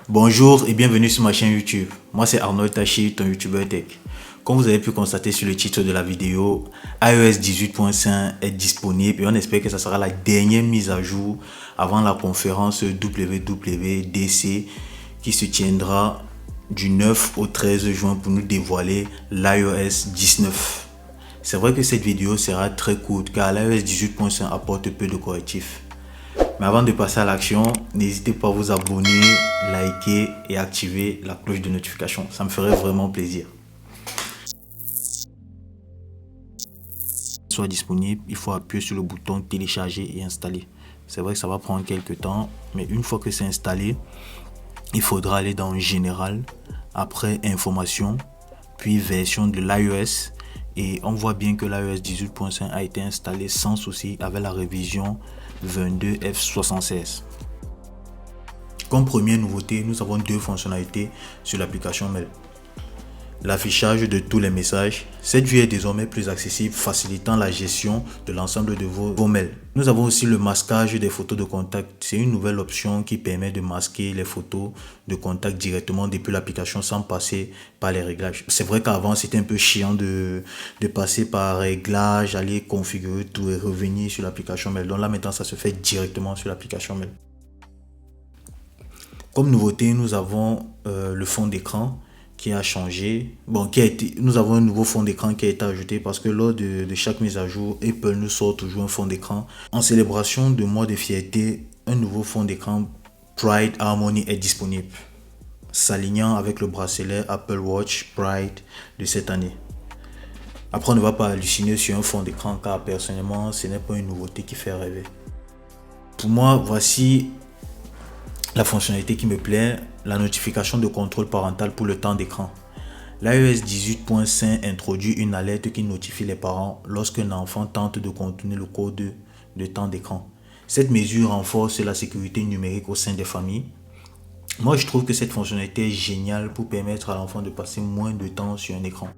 Bonjour et bienvenue sur ma chaîne YouTube. Moi c'est Arnold Tachi, ton YouTuber Tech. Comme vous avez pu constater sur le titre de la vidéo, iOS 18.5 est disponible et on espère que ça sera la dernière mise à jour avant la conférence WWDC qui se tiendra du 9 au 13 juin pour nous dévoiler l'iOS 19. C'est vrai que cette vidéo sera très courte car l'iOS 18.5 apporte peu de correctifs. Mais avant de passer à l'action, n'hésitez pas à vous abonner, liker et activer la cloche de notification. Ça me ferait vraiment plaisir. Soit disponible, il faut appuyer sur le bouton télécharger et installer. C'est vrai que ça va prendre quelques temps, mais une fois que c'est installé, il faudra aller dans général, après information, puis version de l'iOS. Et on voit bien que l'iOS 18.5 a été installé sans souci avec la révision 22F76. Comme première nouveauté, nous avons deux fonctionnalités sur l'application Mail. L'affichage de tous les messages. Cette vue est désormais plus accessible, facilitant la gestion de l'ensemble de vos mails. Nous avons aussi le masquage des photos de contact. C'est une nouvelle option qui permet de masquer les photos de contact directement depuis l'application sans passer par les réglages. C'est vrai qu'avant c'était un peu chiant de passer par réglages, aller configurer tout et revenir sur l'application Mail. Donc là maintenant ça se fait directement sur l'application Mail. Comme nouveauté, nous avons le fond d'écran qui a changé. Nous avons un nouveau fond d'écran qui a été ajouté parce que lors de chaque mise à jour, Apple nous sort toujours un fond d'écran. En célébration de mois de fierté, un nouveau fond d'écran Pride Harmony est disponible, s'alignant avec le bracelet Apple Watch Pride de cette année. Après, on ne va pas halluciner sur un fond d'écran car personnellement, ce n'est pas une nouveauté qui fait rêver. Pour moi, voici la fonctionnalité qui me plaît, la notification de contrôle parental pour le temps d'écran. L'iOS 18.5 introduit une alerte qui notifie les parents lorsqu'un enfant tente de contourner le code de temps d'écran. Cette mesure renforce la sécurité numérique au sein des familles. Moi, je trouve que cette fonctionnalité est géniale pour permettre à l'enfant de passer moins de temps sur un écran.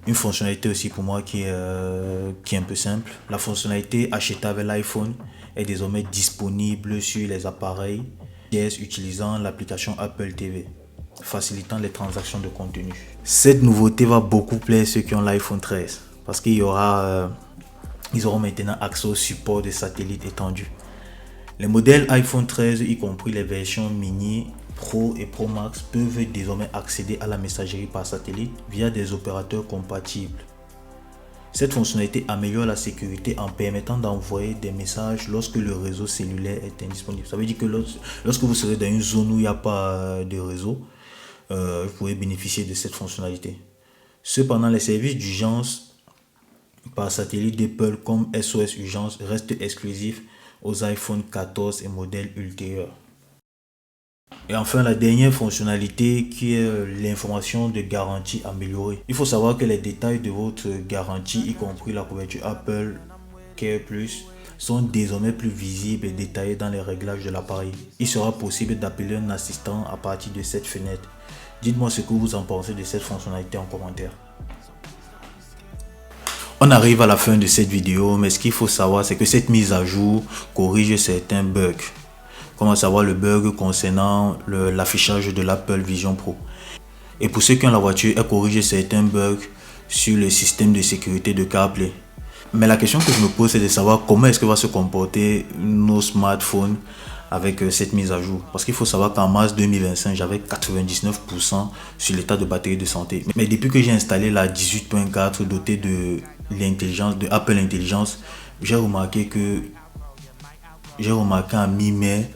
Une fonctionnalité aussi pour moi qui est un peu simple. La fonctionnalité achetée avec l'iPhone est désormais disponible sur les appareils utilisant l'application Apple TV, facilitant les transactions de contenu. Cette nouveauté va beaucoup plaire ceux qui ont l'iPhone 13 parce qu'ils auront maintenant accès au support de satellites étendu. Les modèles iPhone 13, y compris les versions mini, Pro et Pro Max, peuvent désormais accéder à la messagerie par satellite via des opérateurs compatibles. Cette fonctionnalité améliore la sécurité en permettant d'envoyer des messages lorsque le réseau cellulaire est indisponible. Ça veut dire que lorsque vous serez dans une zone où il n'y a pas de réseau, vous pouvez bénéficier de cette fonctionnalité. Cependant, les services d'urgence par satellite d'Apple comme SOS Urgence restent exclusifs aux iPhone 14 et modèles ultérieurs. Et enfin, la dernière fonctionnalité qui est l'information de garantie améliorée. Il faut savoir que les détails de votre garantie, y compris la couverture Apple Care Plus, sont désormais plus visibles et détaillés dans les réglages de l'appareil. Il sera possible d'appeler un assistant à partir de cette fenêtre. Dites-moi ce que vous en pensez de cette fonctionnalité en commentaire. On arrive à la fin de cette vidéo, mais ce qu'il faut savoir, c'est que cette mise à jour corrige certains bugs. Comment savoir le bug concernant l'affichage de l'Apple Vision Pro. Et pour ceux qui ont la voiture, elle corrige certains bugs sur le système de sécurité de CarPlay. Mais la question que je me pose, c'est de savoir comment est-ce que va se comporter nos smartphones avec cette mise à jour. Parce qu'il faut savoir qu'en mars 2025, j'avais 99% sur l'état de batterie de santé. Mais depuis que j'ai installé la 18.4 dotée de l'intelligence, de Apple Intelligence, j'ai remarqué en mi-mai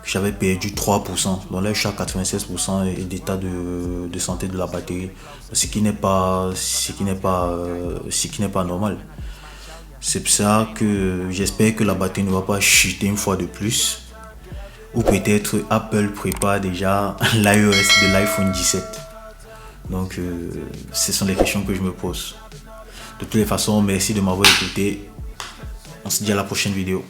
que j'avais perdu 3%. Donc là, je suis à 96% d'état de santé de la batterie. Ce qui n'est pas normal. C'est pour ça que j'espère que la batterie ne va pas chuter une fois de plus. Ou peut-être Apple prépare déjà l'iOS de l'iPhone 17. Donc, ce sont les questions que je me pose. De toutes les façons, merci de m'avoir écouté. On se dit à la prochaine vidéo.